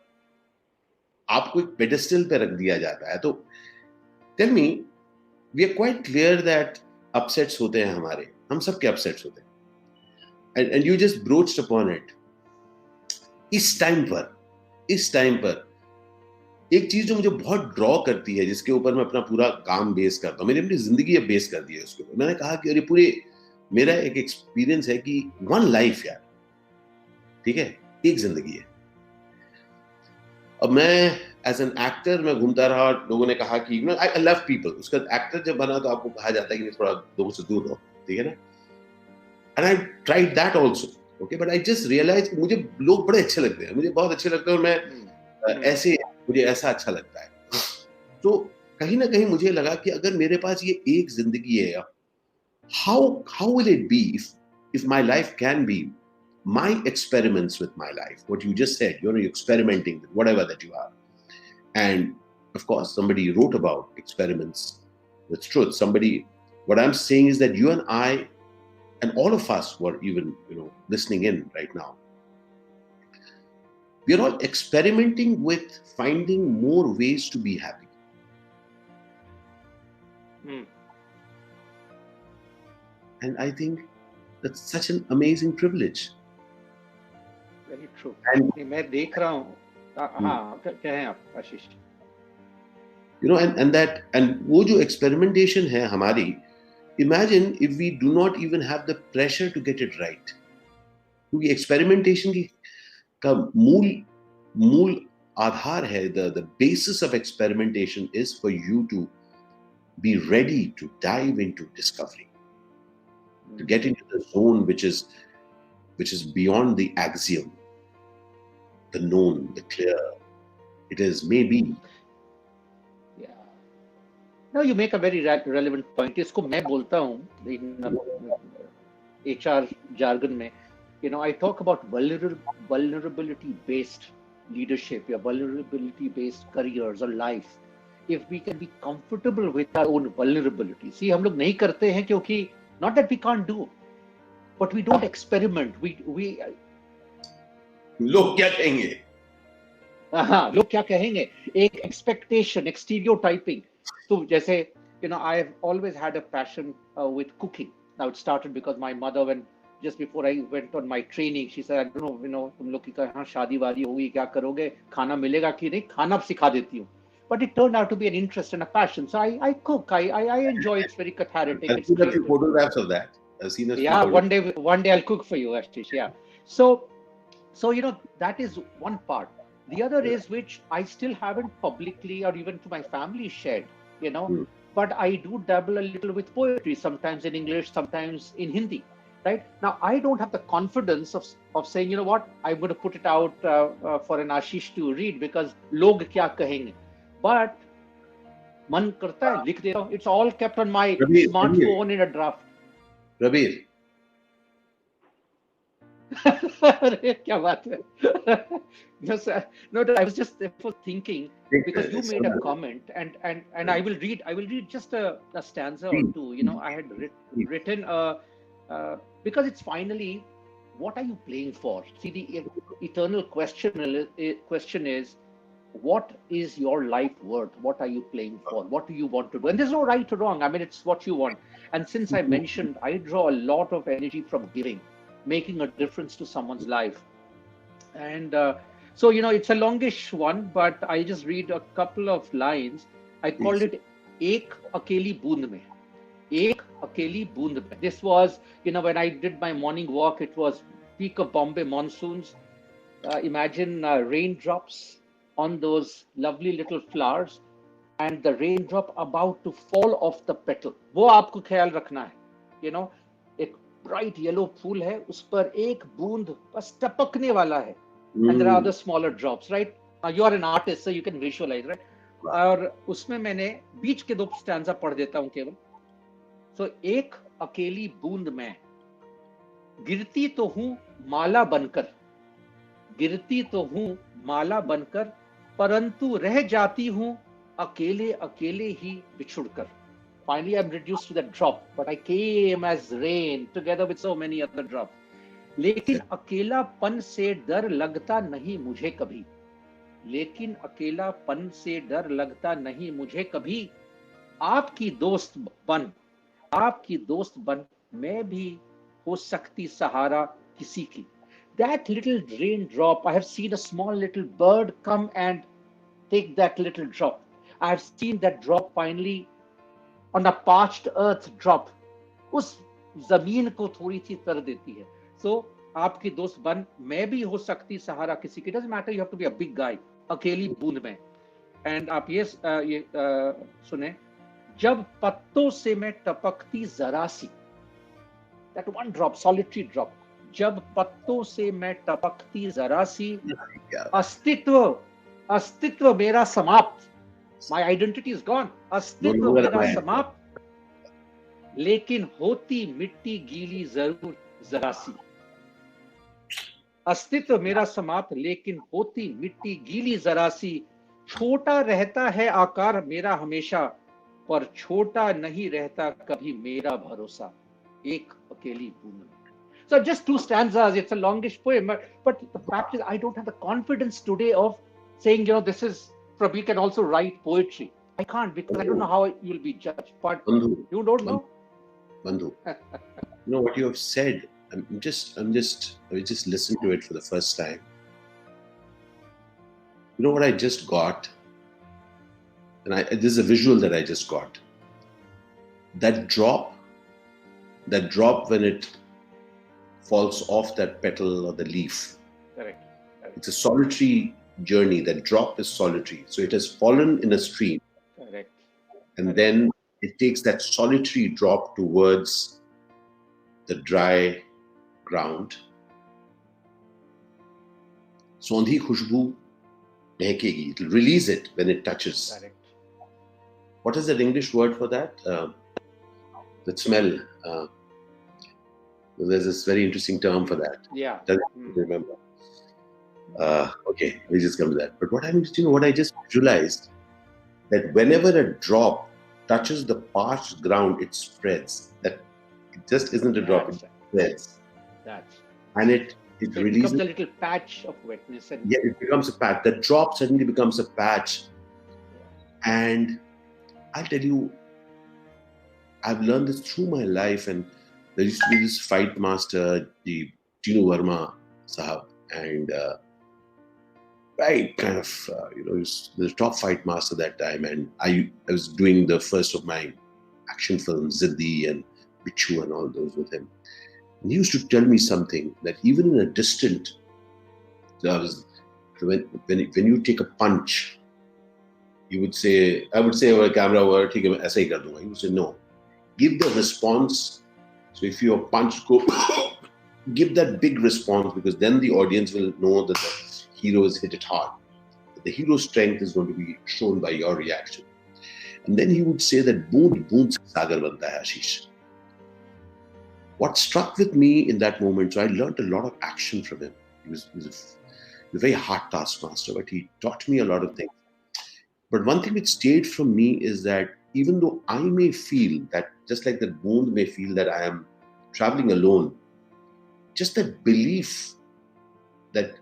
आपको एक pedestal पे रख दिया जाता है. तो tell me, we are quite clear that upsets होते हैं हमारे, हम सबके अपसेट्स होते हैं. And you just broached upon it. इस टाइम पर एक चीज जो मुझे बहुत ड्रॉ करती है, जिसके ऊपर मैं अपना पूरा काम बेस करता हूँ, मैंने अपनी जिंदगी अब बेस कर दी है उसके ऊपर. मैंने कहा कि अरे पूरे मेरा एक एक्सपीरियंस है कि वन लाइफ यार, ठीक है, एक जिंदगी है. अब मैं एज एन एक्टर मैं घूमता रहा, लोगों ने कहा कि आई लव पीपल. उसका एक्टर जब बना तो आपको कहा जाता है कि थोड़ा लोगों से दूर रहो, ठीक है ना. And I tried that also, okay, but I just realized कि मुझे लोग बड़े अच्छे लगते हैं, मुझे बहुत अच्छे लगते हैं, और मैं मुझे ऐसा अच्छा लगता है. तो कहीं ना कहीं मुझे लगा कि अगर मेरे पास ये एक जिंदगी है, how will it be if my life can be my experiments with my life, what you just said, you're experimenting with whatever that you are. And of course somebody wrote about experiments with truth. What I'm saying is that you and I and all of us who are even listening in right now, we are all experimenting with finding more ways to be happy. And I think that's such an amazing privilege. Very true. मैं देख रहा हूँ. हाँ, कहें आप आशीष. And वो जो experimentation है हमारी, imagine if we do not even have the pressure to get it right. क्योंकि experimentation का मूल आधार है, the basis of experimentation is for you to be ready to dive into discovery, to get into the zone which is beyond the axiom, the known, the clear. It is maybe. No, you make a very relevant point. इसको मैं बोलता हूँ in HR jargon में, I talk about vulnerability based leadership, or vulnerability based careers or life. If we can be comfortable with our own vulnerability. See, हम लोग नहीं करते हैं क्योंकि not that we can't do, but we don't experiment. We लोग क्या कहेंगे? लोग क्या कहेंगे? एक expectation, एक stereotyping. So, जैसे, I have always had a passion with cooking. Now it started because my mother, just before I went on my training, she said, I don't know, तुम लोग की कहाँ शादी वादी होगी, क्या करोगे, खाना मिलेगा कि नहीं, खाना सिखा देती हूँ. But it turned out to be an interest and a passion. So I cook. I enjoy. It's very cathartic. I've seen a few photographs of that. I've seen a few. Yeah, one day I'll cook for you, Ashish. Yeah. So that is one part. The other is which I still haven't publicly or even to my family shared. But I do dabble a little with poetry, sometimes in English, sometimes in Hindi. Right now, I don't have the confidence of saying, what, I'm going to put it out for an Ashish to read because log kya kahenge. But मन करता है लिख देता हूँ. It's all kept on my smartphone in a draft. Rabir. क्या बात है? No, I was just thinking because you made a comment and I will read just a stanza or two. I had written because it's finally, what are you playing for? See, the eternal question is, what is your life worth? What are you playing for? What do you want to do? And there's no right or wrong. I mean, it's what you want. And since I mentioned, I draw a lot of energy from giving, making a difference to someone's life. And so, it's a longish one, but I just read a couple of lines. I called it Ek Akeli Boond Mein. Ek Akeli Boond Mein. This was, when I did my morning walk, it was peak of Bombay monsoons. Imagine raindrops on those lovely little flowers. and the raindrop about to fall off the petal. वो आपको ख्याल रखना है. You know, एक bright yellow फूल है, उस पर एक बूंद बस टपकने वाला है. And there are other smaller drops, right? You are an artist, so you can visualize, right? और उसमें मैंने बीच के 2 स्टैंजा पढ़ देता हूं केवल. So एक अकेली बूंद में गिरती तो हूं माला बनकर, गिरती तो हूं माला बनकर, परंतु रह जाती हूं अकेले अकेले ही बिछुड़कर. Finally, I'm reduced to that drop, but I came as rain together with so many other drops. लेकिन अकेलापन से डर लगता नहीं मुझे कभी, लेकिन अकेलापन से डर लगता नहीं मुझे कभी. आपकी दोस्त बन, आपकी दोस्त बन, मैं भी हो सकती सहारा किसी की. That little raindrop, I have seen a small little bird come and take that little drop. I have seen that drop finally on a parched earth drop. उस जमीन को थोड़ी सी तर देती है. So आपकी दोस्त बन, मैं भी हो सकती सहारा किसी की. Doesn't matter, you have to be a big guy. अकेली बूंद में. And आप ये सुने, जब पत्तों से मैं टपकती जरा सी. That one drop, solitary drop. जब पत्तों से मैं टपकती जरा सी, अस्तित्व मेरा समाप्त. My identity is gone. अस्तित्व मेरा समाप्त, लेकिन होती मिट्टी गीली जरूर जरा सी. अस्तित्व मेरा समाप्त, लेकिन होती मिट्टी गीली जरा सी. छोटा रहता है आकार मेरा हमेशा, पर छोटा नहीं रहता कभी मेरा भरोसा. एक अकेली बूंद. So just 2 stanzas, it's a longish poem, but the fact is I don't have the confidence today of saying, this is, Prabhu can also write poetry. I can't, because I don't know how you'll be judged. But Bandhu, you don't know? Bandhu, you know what you have said, I just listened to it for the first time. You know what I just got? And this is a visual that I just got. That drop when it falls off that petal or the leaf. Correct. It's a solitary journey. That drop is solitary. So it has fallen in a stream. Correct. And then it takes that solitary drop towards the dry ground. Sondhi khushbu mehkegi. It will release it when it touches. Correct. What is that English word for that? The smell. There's this very interesting term for that. Yeah. Doesn't remember. Okay, we just come to that. But what what I just visualized, that whenever a drop touches the parched ground, it spreads. That it just isn't a drop; it spreads. And it so releases. It becomes a little patch of wetness. And yeah, it becomes a patch. The drop suddenly becomes a patch. And I'll tell you, I've learned this through my life, and there used to be this fight master, the Tinu Verma Sahab, and right kind of, he was the top fight master that time, and I was doing the first of my action films, Zindagi and Bichu and all those with him. And he used to tell me something, that even in a distant, when you take a punch, I would say over camera, he would say, no, give the response. So if your punch go, give that big response, because then the audience will know that the hero has hit it hard. The hero's strength is going to be shown by your reaction. And then he would say that boond boond se sagar banta hai, Ashish. What struck with me in that moment, so I learned a lot of action from him. He was a very hard taskmaster, but he taught me a lot of things. But one thing which stayed from me is that even though I may feel that, just like that boond may feel that I am traveling alone, just that belief that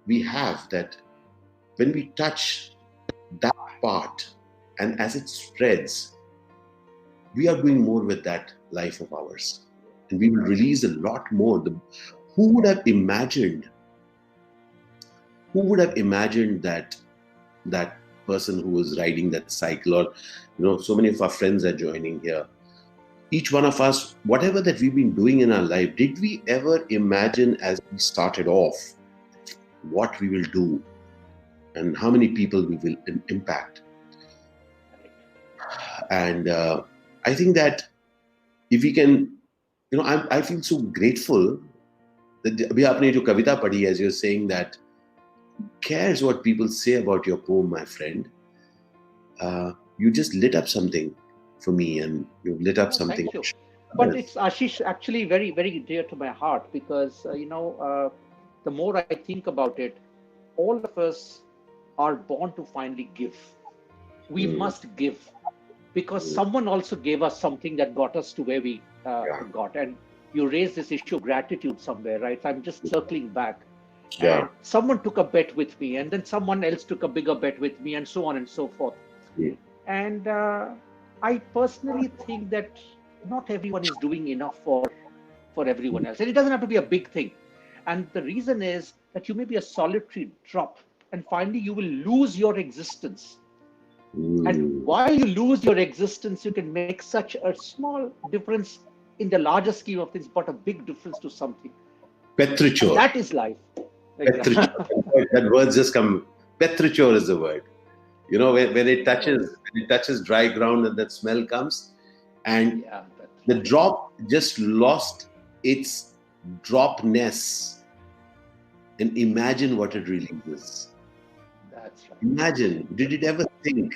we have, that when we touch that part and as it spreads, we are doing more with that life of ours. And we will release a lot more. Who would have imagined that person who was riding that cycle, or so many of our friends are joining here. Each one of us, whatever that we've been doing in our life, did we ever imagine as we started off what we will do and how many people we will impact? And I think that if we can, I feel so grateful that abhi aapne jo kavita padhi, as you're saying that, who cares what people say about your poem, my friend? You just lit up something for me, and you lit up Oh, something thank you. for But it's others. Ashish actually very, very dear to my heart because, the more I think about it, all of us are born to finally give. We Mm, must give because mm, someone also gave us something that got us to where we yeah, got. And you raised this issue of gratitude somewhere, right? So I'm just circling back. yeah. And someone took a bet with me, and then someone else took a bigger bet with me, and so on and so forth. Mm, And I personally think that not everyone is doing enough for everyone else. And it doesn't have to be a big thing. And the reason is that you may be a solitary drop, and finally you will lose your existence. And mm. while you lose your existence, you can make such a small difference in the larger scheme of things, but a big difference to something. And Petrichor. that is life. Exactly. Petrichor. That word just come. Petrichor is the word. When it Oh, touches dry ground and that smell comes, and yeah, that's the true. drop just lost its dropness, and imagine what it really is. That's right. Imagine, did it ever think,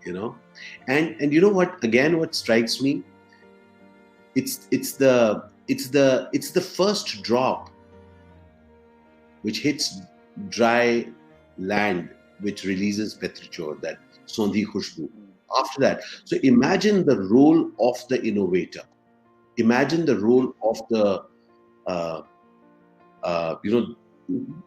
you know? And you know what? Again, what strikes me, it's the first drop which hits dry land, which releases petrichor, that sondi khushbu. Mm. After that, so imagine the role of the innovator. Imagine the role of the uh, uh, you know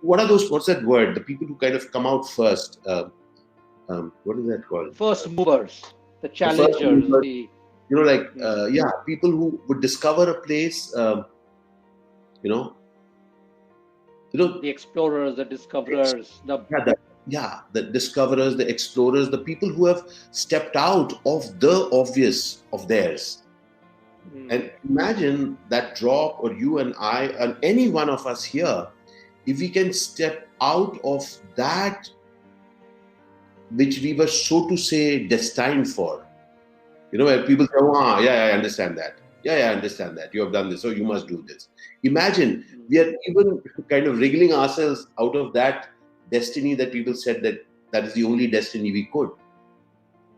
what are those? What's that word? The people who kind of come out first. What is that called? First movers, the The first challengers, movers, the like mm, yeah, people who would discover a place. You know, you know, the explorers, the discoverers, the yeah, the discoverers, the explorers, the people who have stepped out of the obvious of theirs. mm, And imagine that drop, or you and I, and any one of us here, if we can step out of that which we were, so to say, destined for. Where people say, oh, yeah, I understand that. Yeah, I understand that. You have done this, so you must do this. Imagine mm, we are even kind of wriggling ourselves out of that destiny that people said that that is the only destiny we could.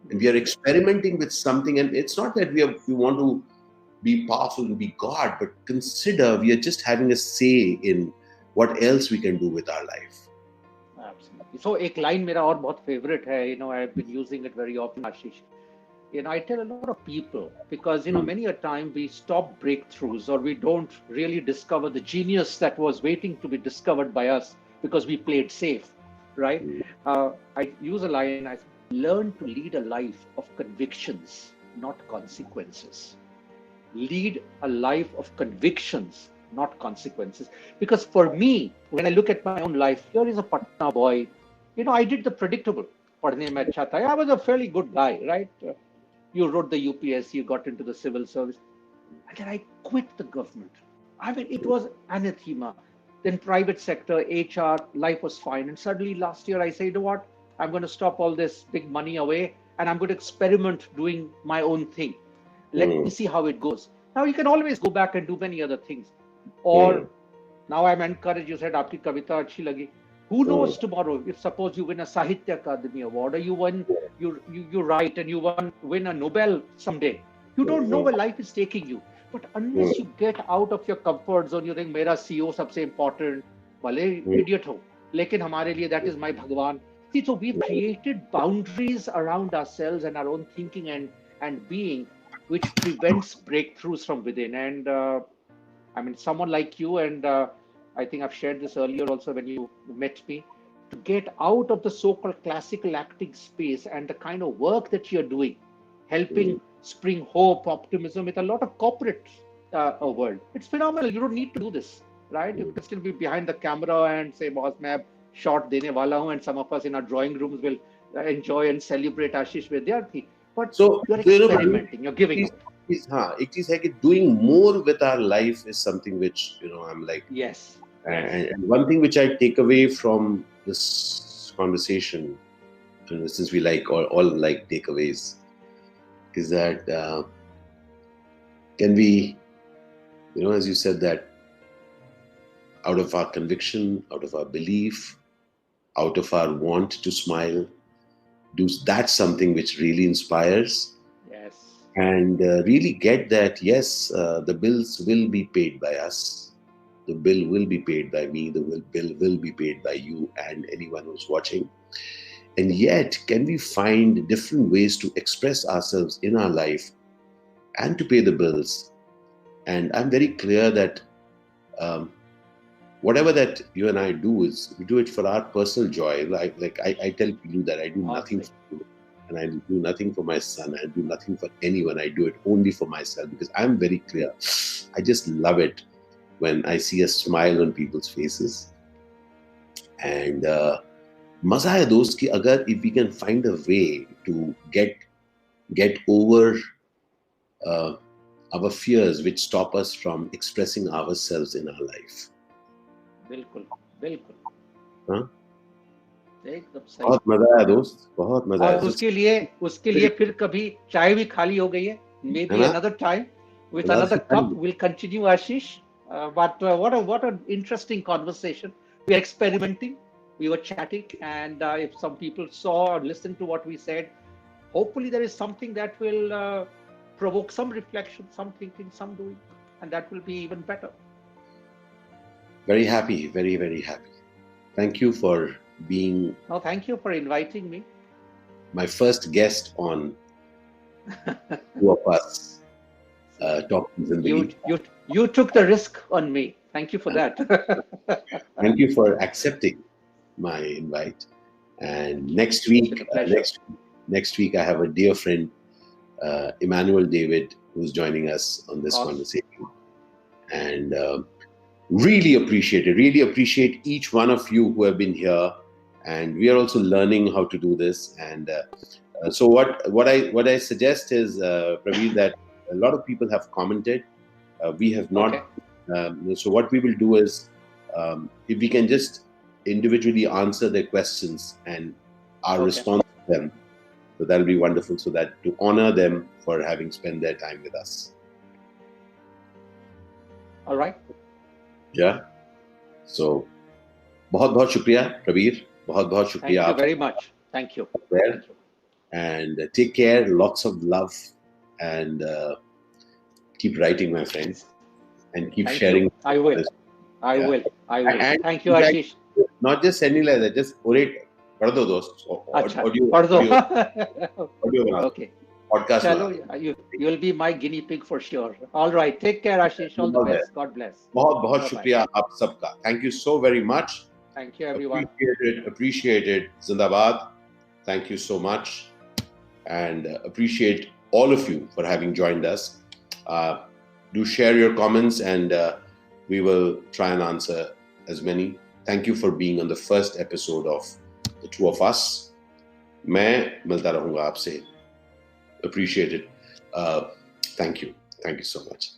And we are mm. experimenting with something. And it's not that we want to be powerful and be God, but consider we are just having a say in what else we can do with our life. Absolutely. So एक line मेरा और बहुत favorite है, I've been using it very often, Ashish. I tell a lot of people because, Mm, many a time we stop breakthroughs or we don't really discover the genius that was waiting to be discovered by us because we played safe, right? mm, I use a line, I say, learn to lead a life of convictions, not consequences. Lead a life of convictions, not consequences. Because for me, when I look at my own life, here is a Patna boy. I did the predictable. पढ़ने में अच्छा था. I was a fairly good guy, right? You wrote the UPSC, you got into the civil service, and then I quit the government. I mean, it was anathema. Then private sector, HR, life was fine. And suddenly last year I said, you know what? I'm going to stop all this big money away and I'm going to experiment doing my own thing. Let me mm, see how it goes. Now you can always go back and do many other things. mm, Or now I'm encouraged, you said, aapki kavita achhi lagi. Who mm, knows tomorrow if suppose you win a Sahitya Akademi Award or you write and win a Nobel someday. You don't know mm, where life is taking you. But unless you get out of your comfort zone, you think मेरा CEO सबसे important, भले mm, idiot हो, लेकिन हमारे लिए that is my Bhagwan. See, so we've created boundaries around ourselves and our own thinking and being, which prevents breakthroughs from within. And I mean, someone like you, and I think I've shared this earlier also when you met me, to get out of the so called classical acting space and the kind of work that you're doing, mm, helping spring hope, optimism with a lot of corporate world. It's phenomenal. You don't need to do this, right? You mm. can still be behind the camera and say, boss, मैं shot देने वाला हूँ, and some of us in our drawing rooms will enjoy and celebrate Ashish Vidyarthi. But So, you're Bhanu, experimenting, you're giving it out. is like doing more with our life is something which, I'm like, Yes, yes. and one thing which I take away from this conversation, and since we like all like takeaways, is that can we, as you said, that out of our conviction, out of our belief, out of our want to smile, do that something which really inspires, Yes. and really get that, yes, the bills will be paid by us. The bill will be paid by me. The bill will be paid by you and anyone who's watching. And yet, can we find different ways to express ourselves in our life and to pay the bills? And I'm very clear that whatever that you and I do is we do it for our personal joy. Like I tell people that I do nothing for you, and I do nothing for my son. I do nothing for anyone. I do it only for myself, because I'm very clear. I just love it when I see a smile on people's faces. And maza hai dost ki agar if we can find a way to get over our fears which stop us from expressing ourselves in our life. बिल्कुल बिल्कुल हाँ? एकदम सही. बहुत मजा आया दोस्त, बहुत मजा आया. और उसके लिए फिर कभी चाय भी खाली हो गई है. Maybe another time with another cup we'll continue, Ashish. But what an interesting conversation. We are experimenting, we were chatting, and if some people saw or listened to what we said, hopefully there is something that will provoke some reflection, some thinking, some doing, and that will be even better. Very happy, very, very happy. Thank you for being... No, thank you for inviting me. My first guest on Two of Us Talking Zindagi. You took the risk on me. Thank you for that. Thank you for accepting my invite. And next week I have a dear friend, Emmanuel David, who's joining us on this conversation. And really appreciate each one of you who have been here. And we are also learning how to do this. And so what I suggest is, Praveer, that a lot of people have commented. We have not. So what we will do is, if we can just individually answer their questions and our response to them, so that'll be wonderful. So that to honor them for having spent their time with us. All right. Yeah. So, बहुत शुक्रिया, Praveer. बहुत शुक्रिया. Thank you very much. Thank you. Thank you. And take care. Lots of love, and keep writing, my friends, and keep sharing. I will. I will. And thank you, Ashish. Not just sending like that. Just orate. पढ़ दो दोस्त. Audio. Okay. Podcast. Chalo, you'll be my guinea pig for sure. All right. Take care, Ashish. All the best. God bless. बहुत शुक्रिया आप सबका. Thank you so very much. Thank you, everyone. Appreciate it. Zindabad. Thank you so much. And appreciate all of you for having joined us. Do share your comments, and we will try and answer as many. Thank you for being on the first episode of The Two of Us. मैं मिलता रहूंगा आपसे. Appreciate it. Thank you so much.